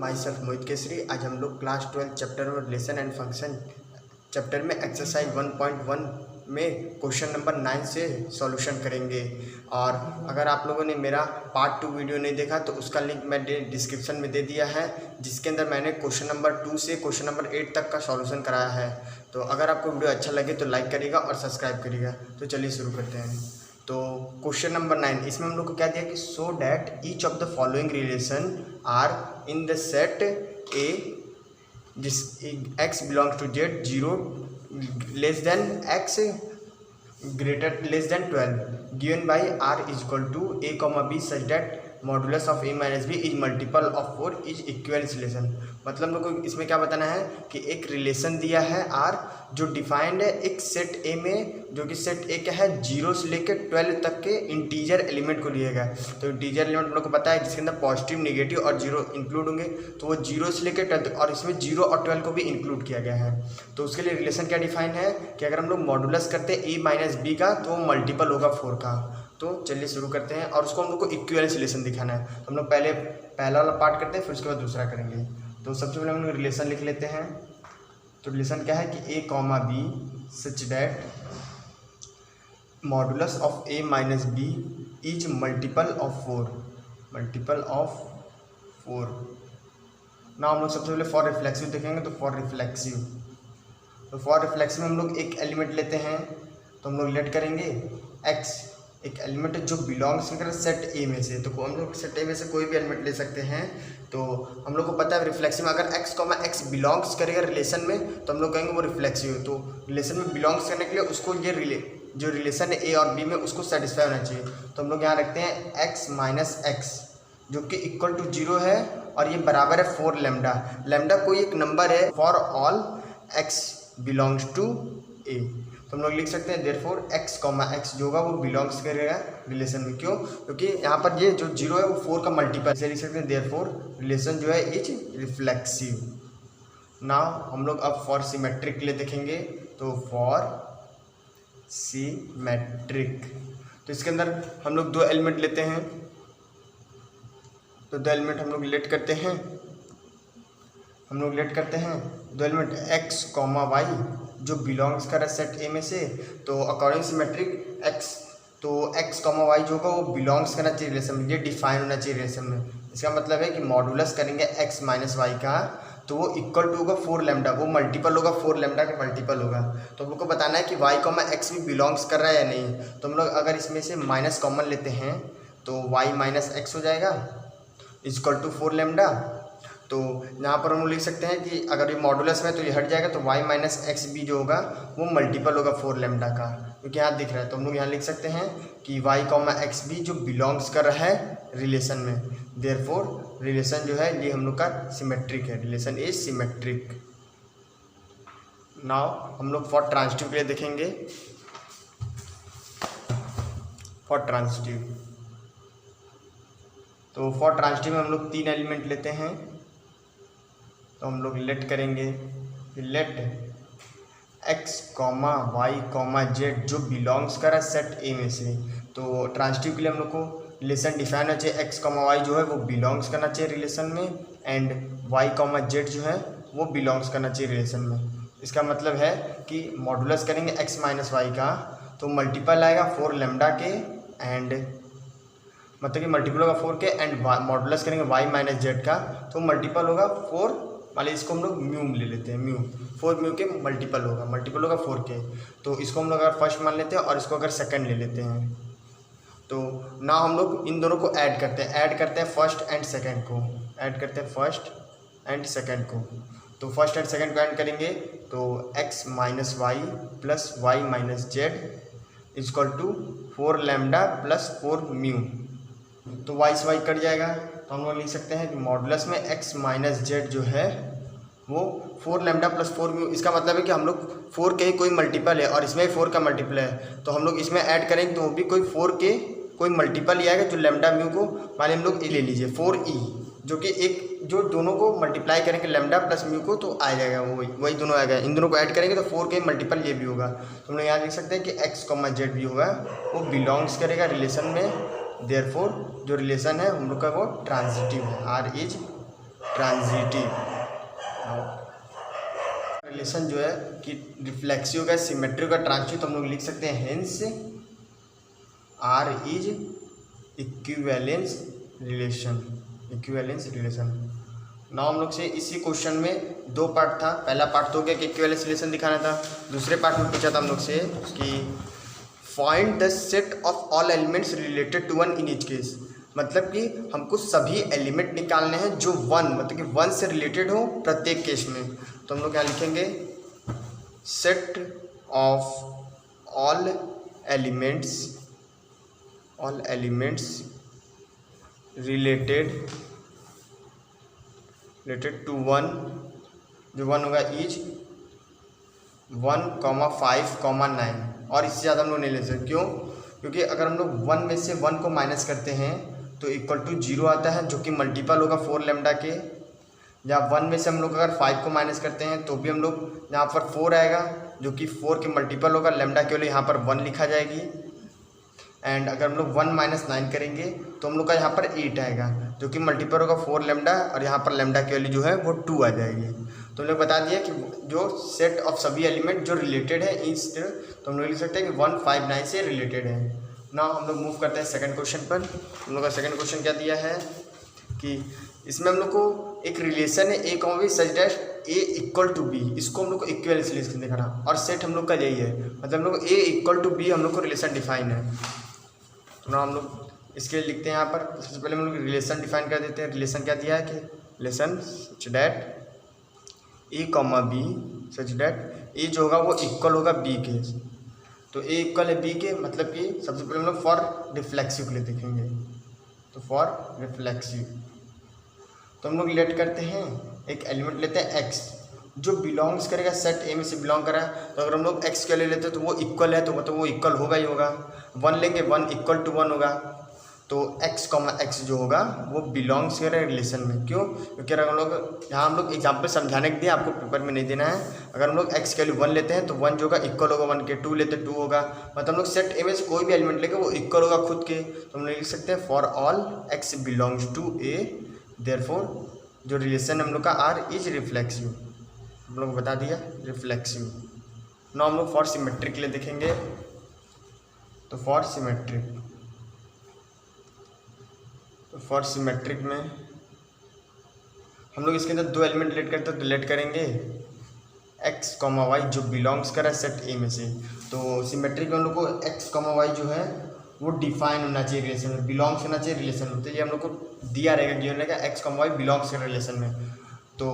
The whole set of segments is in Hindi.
माई सेल्फ मोहित केसरी। आज हम लोग क्लास 12 चैप्टर में रिलेशन एंड फंक्शन चैप्टर में एक्सरसाइज 1.1 में क्वेश्चन नंबर 9 से सॉल्यूशन करेंगे। और अगर आप लोगों ने मेरा पार्ट 2 वीडियो नहीं देखा तो उसका लिंक मैं डिस्क्रिप्शन में दे दिया है, जिसके अंदर मैंने क्वेश्चन नंबर 2 से क्वेश्चन नंबर 8 तक का सॉल्यूशन कराया है। तो अगर आपको वीडियो अच्छा लगे तो लाइक करिएगा और सब्सक्राइब करिएगा। तो चलिए शुरू करते हैं। तो क्वेश्चन नंबर 9, इसमें हम लोग को क्या दिया कि so that each of the following relation are in the set A जिस x belongs to z 0 less than x greater less than 12 given by r is equal to a comma b such that modulus of a minus b is multiple of 4 is equivalence relation. मतलब हम लोग को इसमें क्या बताना है कि एक रिलेशन दिया है r जो डिफाइंड है एक सेट a में, जो कि सेट a क्या है 0 से लेकर 12 तक के इंटीजर एलिमेंट को लिएगा। तो इंटीजर एलिमेंट हम लोग को पता है जिसके अंदर पॉजिटिव नेगेटिव और 0 इंक्लूड होंगे, तो वो 0 से लेकर 12 और इसमें 0 और 12 को भी इंक्लूड किया गया है। तो उसके लिए रिलेशन क्या डिफाइन है कि अगर हम लोग मॉडुलस करते हैं a माइनस बी का तो वो मल्टीपल होगा 4 का। तो चलिए शुरू करते हैं और उसको हम लोग को इक्विवेलेंस रिलेशन दिखाना है। तो हम लोग पहला वाला पार्ट करते हैं, फिर उसके बाद दूसरा करेंगे। तो सबसे पहले हम लोग रिलेशन लिख लेते हैं। तो रिलेशन क्या है कि a comma B such that modulus of a minus B is multiple of 4 ना। हम लोग सबसे पहले फॉर रिफ्लेक्सिव देखेंगे। तो फॉर रिफ्लेक्सिव में हम लोग एक एलिमेंट लेते हैं। तो हम लोग लेट करेंगे x, एक एलिमेंट जो बिलोंग्स कर सेट ए में से। तो हम लोग सेट ए में से कोई भी एलिमेंट ले सकते हैं। तो हम लोग को पता है रिफ्लेक्सिव में अगर x कॉमा x बिलोंग्स करेगा रिलेशन में तो हम लोग कहेंगे वो रिफ्लेक्सिव है। तो रिलेशन में बिलोंग्स करने के लिए उसको ये जो रिलेशन है ए और बी में उसको सेटिस्फाई होना चाहिए। तो हम लोग यहाँ रखते हैं x माइनस एक्स जो कि इक्वल टू 0 है और ये बराबर है 4 लेमडा। लेमडा कोई एक नंबर है for all x belongs to A. तो हम लोग लिख सकते हैं देयरफॉर x कॉमा x जो होगा वो बिलोंग्स करेगा रिलेशन में। क्यों? क्योंकि यहाँ पर ये जो 0 है वो 4 का मल्टीपल, इसे लिख सकते हैं देयरफॉर रिलेशन जो है इज रिफ्लेक्सिव। नाउ हम लोग अब फॉर सिमेट्रिक के लिए देखेंगे। तो फॉर सिमेट्रिक तो इसके अंदर हम लोग 2 एलिमेंट लेते हैं। तो 2 एलिमेंट हम लोग लेट करते हैं। 2 एलिमेंट x कॉमा y जो बिलोंग्स कर सेट ए में से। तो according symmetric x comma y जो होगा वो बिलोंग्स करना चाहिए रिलेशन में, ये डिफाइन होना चाहिए रिलेशन में। इसका मतलब है कि मॉडुलस करेंगे x माइनस वाई का तो वो इक्वल टू होगा 4 लेमडा, वो मल्टीपल होगा 4 लेमडा का मल्टीपल होगा। तो हम लोग को बताना है कि y कॉमा x भी बिलोंग्स कर रहा है या नहीं। तो हम लोग अगर इसमें से माइनस कॉमन लेते हैं तो y माइनस एक्स हो जाएगा इक्वल टू 4 लेमडा। तो यहाँ पर हम लोग लिख सकते हैं कि अगर ये मॉडुलस में तो ये हट जाएगा, तो y माइनस एक्स भी जो होगा वो मल्टीपल होगा 4 लेमडा का, क्योंकि यहाँ दिख रहा है। तो हम लोग यहाँ लिख सकते हैं कि y कॉमा एक्स भी जो बिलोंग्स कर रहा है रिलेशन में, देयरफॉर रिलेशन जो है ये हम लोग का सिमेट्रिक है, रिलेशन इज सिमेट्रिक। नाउ हम लोग फॉर ट्रांजिटिव के लिए देखेंगे। फॉर ट्रांजिटिव में हम लोग 3 एलिमेंट लेते हैं। तो हम लोग लेट करेंगे let x comma Y comma Z जो बिलोंग्स कर रहा है सेट ए में से। तो ट्रांजिटिव के लिए हम लोग को रिलेशन डिफाइन होना चाहिए, x कॉमा वाई जो है वो बिलोंग्स करना चाहिए रिलेशन में, एंड y कॉमा जेड जो है वो बिलोंग्स करना चाहिए रिलेशन में। इसका मतलब है कि मॉडुलस करेंगे x माइनस वाई का तो मल्टीपल आएगा 4 लेमडा के, एंड मतलब कि मल्टीपल होगा 4 के, एंड मॉडुलस करेंगे y माइनस जेड का तो मल्टीपल होगा 4, मान लीजिए इसको हम लोग म्यू ले लेते हैं, म्यू 4 म्यू के मल्टीपल होगा 4 के। तो इसको हम लोग अगर फर्स्ट मान लेते हैं और इसको अगर सेकंड ले लेते हैं। तो ना हम लोग इन दोनों को ऐड करते हैं फर्स्ट एंड सेकंड को, तो फर्स्ट एंड सेकंड को ऐड करेंगे तो x minus Y plus Y minus Z equal to 4 lambda plus 4 mu. तो y से y कट जाएगा, तो हम लोग लिख सकते हैं कि मॉडुलस में x माइनस जेड जो है वो 4 लेमडा प्लस 4 म्यू। इसका मतलब है कि हम लोग 4 के ही कोई मल्टीपल है और इसमें 4 का मल्टीपल है, तो हम लोग इसमें ऐड करेंगे तो वो भी कोई 4 के कोई मल्टीपल ही आएगा जो लेमडा म्यू को, मान हम लोग ले लीजिए 4e जो कि एक जो दोनों को मल्टीप्लाई करेंगे लेमडा प्लस म्यू को तो आ जाएगा वही दोनों आएगा। इन दोनों को ऐड करेंगे तो 4 के मल्टीपल ये भी होगा। तो हम लोग यहाँ लिख सकते हैं कि x कॉमा जेड भी होगा वो बिलोंग्स करेगा रिलेशन में, देयरफॉर जो रिलेशन है हम लोग का वो ट्रांजिटिव है, r इज ट्रांजिटिव। रिलेशन जो है कि रिफ्लेक्सिव का, सिमेट्रिक का, ट्रांजिटिव, तो हम लोग लिख सकते हैं hence R is equivalence relation. Equivalence relation. Now हम लोग से इसी क्वेश्चन में दो पार्ट था। पहला पार्ट तो हो गया कि इक्विवेलेंस रिलेशन दिखाना था। दूसरे पार्ट में पूछा था हम लोग से कि find the set of all elements related to one in each case. मतलब कि हमको सभी एलिमेंट निकालने हैं जो वन, मतलब कि वन से रिलेटेड हो प्रत्येक केस में। तो हम लोग क्या लिखेंगे, set of all elements related to one, जो वन होगा ईच 1,5,9, और इससे ज़्यादा हम लोग नहीं ले सकते। क्यों? क्योंकि अगर हम लोग वन में से वन को माइनस करते हैं तो इक्वल टू 0 आता है, जो कि मल्टीपल होगा 4 लैम्डा के। या वन में से हम लोग अगर 5 को माइनस करते हैं तो भी हम लोग यहाँ पर 4 आएगा, जो कि 4 के मल्टीपल होगा। लैम्डा केवल यहाँ पर 1 लिखा जाएगी। एंड अगर हम लोग 1 - 9 करेंगे तो हम लोग का यहाँ पर 8 आएगा, जो कि मल्टीपल होगा 4 लैम्डा, और यहाँ पर लैम्डा की वैल्यू जो है वो 2 आ जाएगी। तो हम लोग बता दिया कि जो सेट ऑफ सभी एलिमेंट जो रिलेटेड है इस, तो हम लोग लिख सकते हैं कि 1, 5, 9 से रिलेटेड है ना। हम लोग मूव करते हैं सेकंड क्वेश्चन पर। हम लोग का सेकंड क्वेश्चन क्या दिया है कि इसमें हम लोग को एक रिलेशन है A comma B such that A equal to B. इसको हम लोग को इक्विवेलेंस रिलेशन दिखाना, और सेट हम लोग का यही है, मतलब हम लोग ए इक्वल टू बी हम लोग को रिलेशन डिफाइन है। तो ना हम लोग इसके लिए लिखते हैं यहाँ पर। सबसे पहले हम लोग रिलेशन डिफाइन कर देते हैं। रिलेशन क्या दिया है कि relation such that A comma B, such that A जो होगा वो इक्वल होगा बी के। तो ए इक्वल है बी के, मतलब कि सबसे पहले हम लोग फॉर रिफ्लेक्सिव के लिए देखेंगे। तो फॉर रिफ्लेक्सिव तो हम लोग लेट करते हैं, एक एलिमेंट लेते हैं एक्स, जो बिलोंग्स करेगा सेट ए में से बिलोंग करा है। तो अगर हम लोग एक्स के ले लेते हैं तो वो इक्वल है, तो मतलब वो इक्वल होगा ही होगा। 1 लेंगे, 1 = 1 होगा। तो x, x जो होगा वो बिलोंग्स करेगा रिलेशन में। क्यों? क्योंकि अगर हम लोग यहाँ हम लोग एग्जाम्पल समझाने के लिए, आपको पेपर में नहीं देना है। अगर हम लोग x के लिए 1 लेते हैं तो 1 जो होगा इक्वल होगा 1 के, 2 लेते 2 होगा। मतलब हम लोग सेट ए में से कोई भी एलिमेंट लेंगे वो इक्वल होगा खुद के। तो हम लोग लिख सकते हैं for all x belongs to A, therefore जो रिलेशन हम लोग का आर इज रिफ्लेक्सिव। हम लोग बता दिया रिफ्लेक्सिव। ना हम लोग फॉर सिमेट्रिक के लिए देखेंगे। तो फॉर सिमेट्रिक में हम लोग इसके अंदर 2 एलिमेंट लेट करते हैं, तो लेट करेंगे x, y जो बिलोंग्स करा सेट ए में से। तो सिमेट्रिक में हम लोग को x, y जो है वो डिफाइन होना चाहिए रिलेशन में, बिलोंग्स होना चाहिए रिलेशन में। तो ये हम लोग को दिया रहेगा, गिवन रहेगा x, y बिलोंग्स के रिलेशन में। तो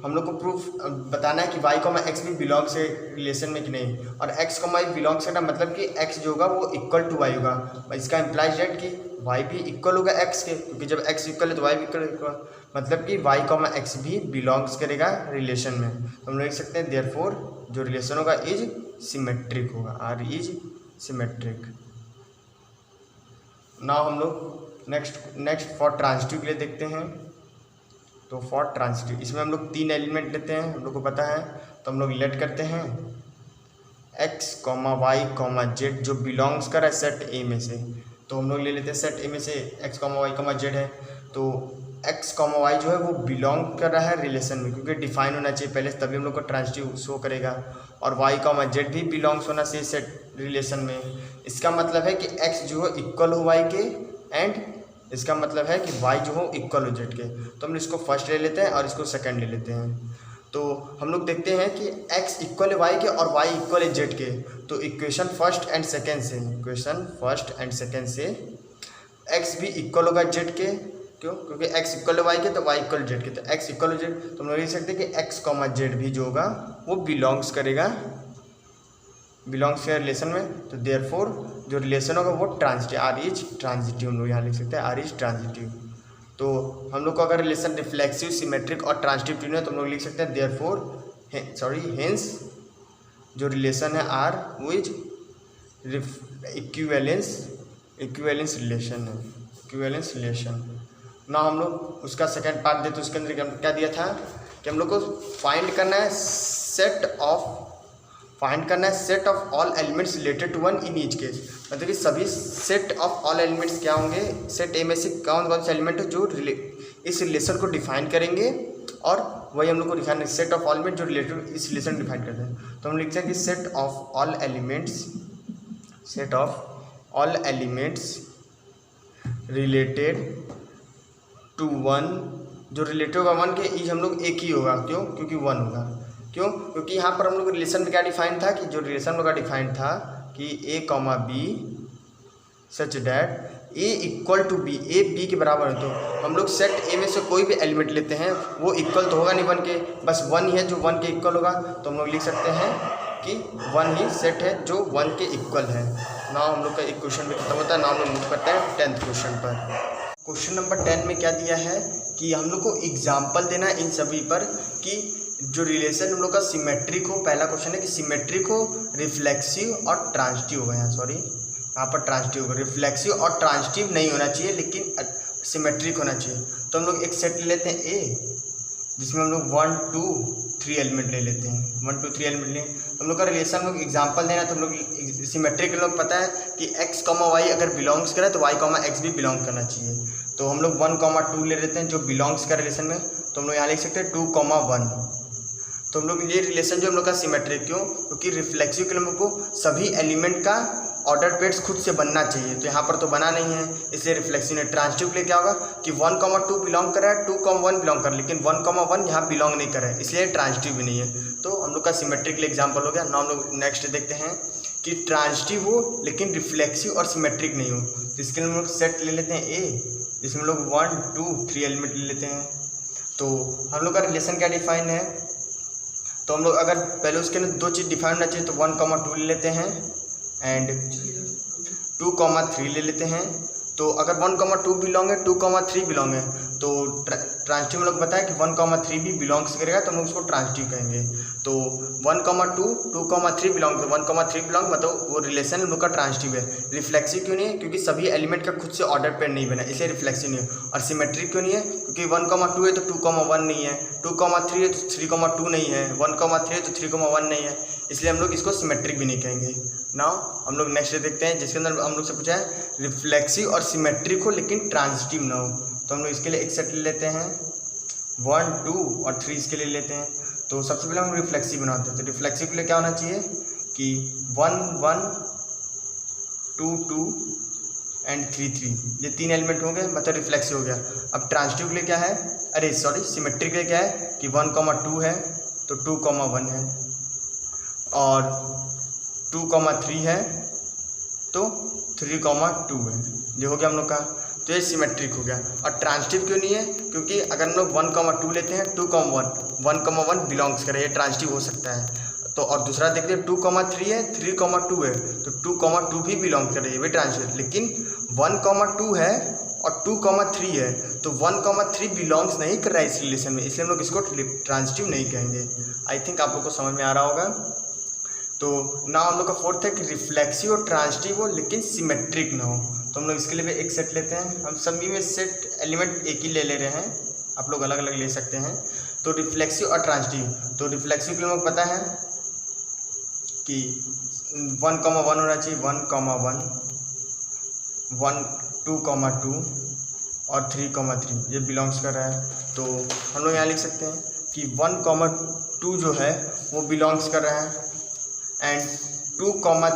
हम लोग को प्रूफ बताना है कि y, x भी बिलोंग्स है रिलेशन में कि नहीं। और x, y बिलोंग्स करना मतलब कि x जो होगा वो इक्वल टू y होगा। इसका इम्प्लाइज डेट कि y भी इक्वल होगा x के, क्योंकि जब x इक्वल है तो y भी इक्वल होगा, मतलब कि y, x भी बिलोंग्स करेगा रिलेशन में। तो हम लोग लिख सकते हैं देयरफॉर जो रिलेशन होगा इज सिमेट्रिक होगा, आर इज सिमेट्रिक। नाउ हम लोग नेक्स्ट फॉर ट्रांजिटिव के लिए देखते हैं। तो फॉर ट्रांजिटिव इसमें हम लोग 3 एलिमेंट लेते हैं, हम लोग को पता है। तो हम लोग लेट करते हैं x, y, z जो बिलोंग्स कर रहा है सेट ए में से। तो हम लोग ले लेते हैं सेट ए में से x, y, z है। तो x, y जो है वो बिलोंग कर रहा है रिलेशन में, क्योंकि डिफाइन होना चाहिए पहले, तभी हम लोग को ट्रांजिटिव शो करेगा। और y, z भी बिलोंग्स होना चाहिए सेट रिलेशन में। इसका मतलब है कि x जो है इक्वल हो y के, एंड इसका मतलब है कि y जो हो इक्वल हो z के। तो हम इसको फर्स्ट ले लेते हैं और इसको सेकंड ले लेते हैं। तो हम लोग देखते हैं कि x इक्वल है y के और y इक्वल है z के। तो इक्वेशन फर्स्ट एंड सेकंड से x भी इक्वल होगा z के। क्यों? क्योंकि x इक्वल है y के तो y इक्वल z के। तो x इक्वल हो z, तो हम लोग लिख सकते हैं कि x, z भी जो होगा वो बिलोंग्स करेगा रिलेशन में। तो देयरफॉर जो रिलेशन होगा वो ट्रांजिटिव, आर इज ट्रांजिटिव। हम लोग यहाँ लिख सकते हैं आर इज ट्रांजिटिव। तो हम लोग को अगर रिलेशन रिफ्लेक्सिव, सिमेट्रिक और ट्रांजिटिव तीनों है तो हम लोग लिख सकते हैं देयरफॉर हेंस जो रिलेशन है आर वो इज इक्विवेलेंस रिलेशन। ना हम लोग उसका सेकेंड पार्ट देते, उसके अंदर क्या दिया था कि हम लोग को फाइंड करना है set of all elements related to one in each case. मतलब कि सभी सेट ऑफ ऑल एलिमेंट्स क्या होंगे, सेट ए में से कौन कौन से एलिमेंट है जो इस रिलेशन को डिफाइन करेंगे और वही हम लोग को दिखाना है सेट ऑफ ऑल एलिमेंट जो रिलेटेड इस रिलेशन डिफाइन करते हैं। तो हम लिखते हैं कि set of all elements related to one, जो रिलेटेड होगा वन के ईच हम लोग एक ही होगा, क्यों? क्योंकि वन होगा। क्यों? क्योंकि यहाँ पर हम लोग रिलेशन में क्या डिफाइन था कि जो रिलेशन हम लोग का डिफाइन था कि A comma B such that A equal to B, A B के बराबर है। तो हम लोग सेट ए में से कोई भी एलिमेंट लेते हैं वो इक्वल तो होगा नहीं वन के, बस वन ही है जो वन के इक्वल होगा। तो हम लोग लिख सकते हैं कि वन ही सेट है जो वन के इक्वल है। नाउ हम लोग का एक क्वेश्चन भी खत्म होता है। नाउ हम लोग मूव करते हैं 10th क्वेश्चन पर। क्वेश्चन नंबर 10 में क्या दिया है कि हम लोग को एग्जाम्पल देना है इन सभी पर कि जो रिलेशन हम लोग का सिमेट्रिक हो। पहला क्वेश्चन है कि सिमेट्रिक हो, रिफ्लेक्सिव और ट्रांजिटिव होगा। यहाँ पर ट्रांजिटिव होगा, रिफ्लेक्सिव और ट्रांजिटिव नहीं होना चाहिए लेकिन सिमेट्रिक होना चाहिए। तो हम लोग एक सेट ले लेते हैं ए, जिसमें हम लोग 1 2 3 एलिमेंट ले लेते हैं। 1 2 3 एलिमेंट लें। हम लोग का रिलेशन हम लोग एग्जाम्पल देना, तो हम लोग सिमेट्रिक के लोग पता है कि x, y अगर बिलोंग्स करे तो y, x भी बिलोंग करना चाहिए। तो हम लोग 1, 2 ले लेते हैं जो बिलोंग्स का रिलेशन में। तो हम लोग यहाँ लिख सकते हैं 2, 1। तो हम लोग ये रिलेशन जो हम लोग का सिमेट्रिक, क्यों? क्योंकि रिफ्लेक्सिव के लोगों को सभी एलिमेंट का ऑर्डर पेड्स खुद से बनना चाहिए, तो यहाँ पर तो बना नहीं है, इसलिए रिफ्लेक्सिव है। ट्रांजिटिव के लिए क्या होगा कि 1, 2 बिलोंग कर रहा है, 2, 1 बिलोंग कर, लेकिन 1, 1 यहाँ बिलोंग नहीं कर रहा है, इसलिए ट्रांजिटिव भी नहीं है। तो हम लोग का सिमेट्रिक के लिए एग्जाम्पल हो गया। नाउ हम लोग नेक्स्ट देखते हैं कि ट्रांजिटिव हो लेकिन रिफ्लेक्सिव और सिमेट्रिक नहीं हो। तो इसके लिए हम लोग सेट ले लेते हैं ए, जिसमें हम लोग 1 2 3 एलिमेंट ले लेते हैं। तो हम लोग का रिलेशन क्या डिफाइन है, तो हम लोग अगर पहले उसके अंदर दो चीज़ डिफाइन होना चाहिए, तो 1, 2 ले लेते हैं एंड 2, 3 ले लेते हैं। तो अगर 1, 2 बिलोंग है, 2, 3 बिलोंग है, तो ट्रांजिटिव में लोग बताया कि 1, 3 भी बिलोंग्स करेगा, तो हम लोग उसको ट्रांजिटिव कहेंगे। तो 1, 2 2, 3 बिलोंग, तो 1, 3 बिलोंग मतलब वो रिलेशन हम लोग का ट्रांजिटिव है। रिफ्लेक्सिव क्यों नहीं है? क्योंकि सभी एलिमेंट का खुद से ऑर्डर पेयर नहीं बना, इसलिए रिफ्लेक्सिव नहीं है। और सिमेट्रिक क्यों नहीं है? क्योंकि 1, 2 है तो 2, 1 नहीं है, 2, 3 है तो 3, 2 नहीं है, 1, 3 है तो 3, 1 नहीं है, इसलिए हम लोग इसको सिमेट्रिक भी नहीं कहेंगे। नाउ हम लोग नेक्स्ट देखते हैं, जिसके अंदर हम लोग से पूछा है रिफ्लेक्सिव और सिमेट्रिक हो लेकिन ट्रांजिटिव ना हो। तो हम लोग इसके लिए एक सेट ले लेते हैं, 1 2 और 3 इसके लिए लेते हैं। तो सबसे पहले हम रिफ्लेक्सिव बनाते हैं। तो रिफ्लेक्सिव के लिए क्या होना चाहिए कि 1 1 2 2 एंड 3 3, ये 3 एलिमेंट होंगे, मतलब रिफ्लेक्सिव हो गया। अब ट्रांजिटिव के लिए क्या है, अरे सॉरी सिमेट्रिक के लिए क्या है कि 1 2 है तो 2 1 है, और 2 3 है तो 3 2 है, ये हो गया हम लोग का। तो ये सिमेट्रिक हो गया। और ट्रांजिटिव क्यों नहीं है? क्योंकि अगर हम लोग 1 2 लेते हैं, 2 1 बिलोंग्स करे, ये ट्रांजिटिव हो सकता है। तो और दूसरा देखते हैं 2 3 है, 3 2 है, तो 2 2 भी बिलोंग करे, ये भी ट्रांजिटिव। लेकिन 1 2 है और 2 3 है, तो 1 3 बिलोंग्स नहीं कर रहा है इस रिलेशन में, इसलिए हम लोग इसको ट्रांजिटिव नहीं कहेंगे। आई थिंक आप लोग को समझ में आ रहा होगा। तो ना हम लोग का फोर्थ है कि रिफ्लेक्सिव और ट्रांजिटिव हो लेकिन सिमेट्रिक ना हो। तो हम लोग इसके लिए भी एक सेट लेते हैं। हम सभी में सेट एलिमेंट एक ही ले रहे हैं, आप लोग अलग अलग ले सकते हैं। तो रिफ्लेक्सिव और ट्रांजिटिव, तो रिफ्लेक्सिव के लिए लोग पता है कि 1 1 होना चाहिए, 1 1 2 2 और 3 3, ये बिलोंग्स कर रहा है। तो हम लोग यहाँ लिख सकते हैं कि 1 2 जो है वो बिलोंग्स कर रहा है एंड 2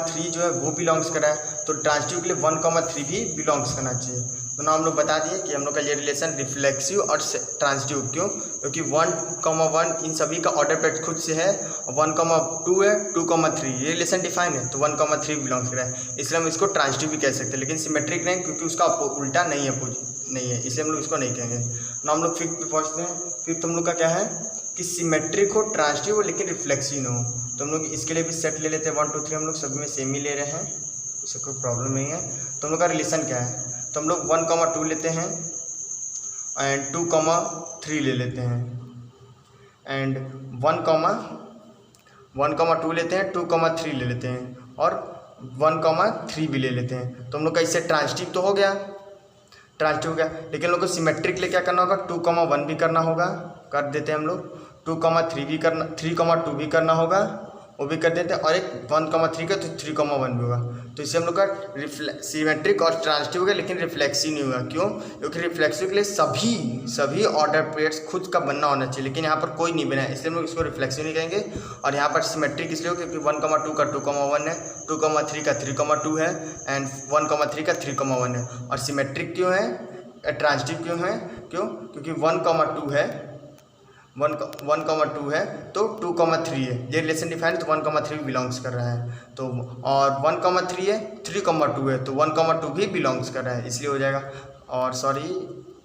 3 जो है वो बिलोंग्स कर रहा है। तो ट्रांजिटिव के लिए 1 3 भी बिलोंग्स करना चाहिए। तो ना हम लोग बता दिए कि हम लोग का ये रिलेशन रिफ्लेक्सिव और ट्रांजिटिव, क्यों? क्योंकि 1 1 इन सभी का ऑर्डर पेड खुद से है, 1 2 है, 2 3, ये रिलेशन डिफाइन है, तो 1 3 बिलोंग्स कर रहा है, इसलिए हम इसको ट्रांजिटिव भी कह सकते हैं। लेकिन सिमेट्रिक नहीं, क्योंकि उसका उल्टा नहीं है, इसलिए हम लोग इसको नहीं कहेंगे। ना हम लोग फिफ्थ पे पहुँचते हैं। फिफ्थ हम लोग का क्या है कि सिमेट्रिक हो, ट्रांजिटिव हो लेकिन रिफ्लेक्सिव ना हो। तो हम लोग इसके लिए भी सेट ले लेते हैं 1 2 3, हम लोग सभी में सेम ही ले रहे हैं, इससे कोई प्रॉब्लम नहीं है। तो हम लोग का रिलेशन क्या है, तो हम लोग 1 2 लेते हैं एंड 2 3 ले लेते हैं एंड 1 2 लेते हैं, 2 3 ले लेते हैं और 1 3 भी ले लेते हैं। तो हम लोग का इससे ट्रांजिटिव तो हो गया, ट्रांजिटिव हो गया। लेकिन हम लोग को सिमेट्रिक के लिए क्या करना होगा, 2 1 भी करना होगा, कर देते हैं हम लोग। 2 3 भी करना, 3 2 भी करना होगा, वो भी कर देते हैं। और एक 1 3 का तो 3 1 भी होगा। तो इससे हम लोग का सिमेट्रिक और ट्रांजिटिव होगा, लेकिन रिफ्लेक्सिव नहीं होगा। क्यों? क्योंकि रिफ्लेक्सिव के लिए सभी ऑर्डर पेयर्स खुद का बनना होना चाहिए, लेकिन यहाँ पर कोई नहीं बना है, इसलिए हम लोग इसको रिफ्लेक्सिव नहीं कहेंगे। और यहाँ पर सिमेट्रिक इसलिए हो क्योंकि 1,2 का 2,1 है, 2,3 का 3,2 है एंड 1,3 का 3,1 है। और सिमेट्रिक क्यों है, ट्रांजिटिव क्यों है? क्योंकि 1,2 है, 1,2 है तो 2,3 है, ये रिलेशन डिफाइन है तो 1,3 बिलोंग्स कर रहा है। तो और 1,3 है, 3,2 है तो 1,2 भी बिलोंग्स कर रहा है, इसलिए हो जाएगा। और सॉरी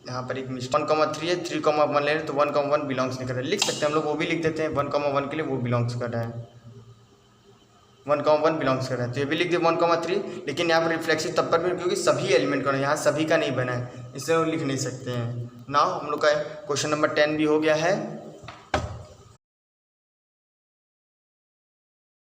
यहाँ पर एक मिस्टेक, 1,3 है, 3,1 ले रहे हैं तो 1,1 बिलोंग्स नहीं कर रहा है। लिख सकते हैं हम लोग, वो भी लिख देते हैं 1,1 के लिए वो बिलोंग्स कर रहा है, 1,1 बिलोंग्स कर रहा है, तो ये भी लिख दिए 1,3। लेकिन यहाँ पर रिफ्लेक्सिव तब पर भी क्योंकि सभी एलिमेंट का, यहाँ सभी का नहीं बना है, इसलिए हम लिख नहीं सकते हैं। नाउ हम लोग का क्वेश्चन नंबर 10 भी हो गया है।